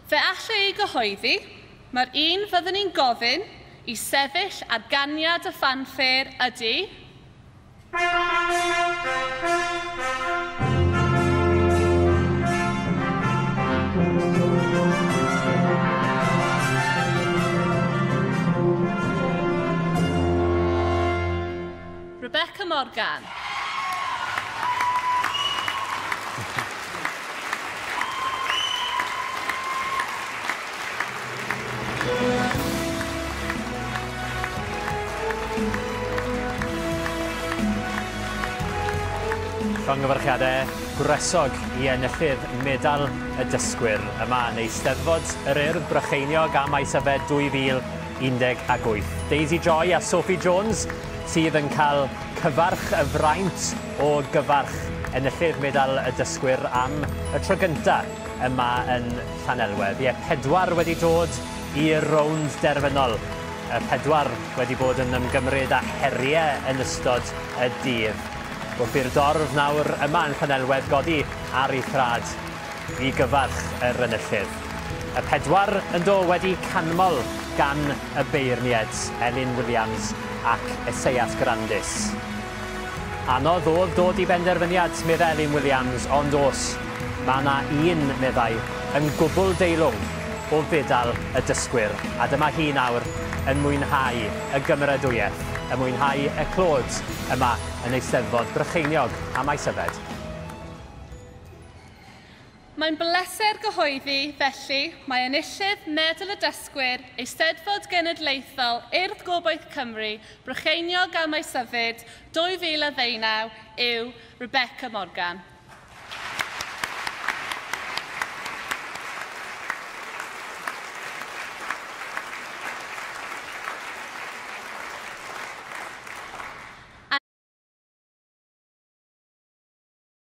Fe allai ei gyhoeddi, mae'r un fyddwn ni'n gofyn i sefyll ar ganiad y ffanffer ydy... Rebecca Morgan. Llongyfarchiadau gwresog i enillydd medal y dysgwyr yma yn Eisteddfod yr Urdd Brycheiniog am Eisteddfod 2018. Daisy Joy a Sophie Jones sydd yn cael cyfarch y fraint o gyfarch enillydd medal y dysgwyr am y tro gyntaf yma yn Llanelwedd. Ie, 4 wedi dod i'r rownd derfynol. Y 4 wedi bod yn ymgymryd â heriau yn ystod y dydd. Wrth i'r dorf nawr yma yn Llanelwedd godi ar ei thrad i gyfarch yr enillydd. Y 4 yn dod wedi canmol gan y beirnied Elin Williams ac Esaias Grandis. Anodd oedd dod i benderfyniad, meddai Elin Williams, ond os mae yna un meddai yn gwbl deilwng o fedal y dysgwyr. A dyma hi nawr yn mwynhau y gymeradwyaeth, yn mwynhau y clod yma yn Eisteddfod Brycheiniog am Eisteddfod. Mae'n bleser gyhoeddi, felly, mae enillydd medal y dysgwyr Eisteddfod Genedlaethol Urdd Gobaith Cymru, Brycheiniog am Eisteddfod 2019 yw Rebecca Morgan.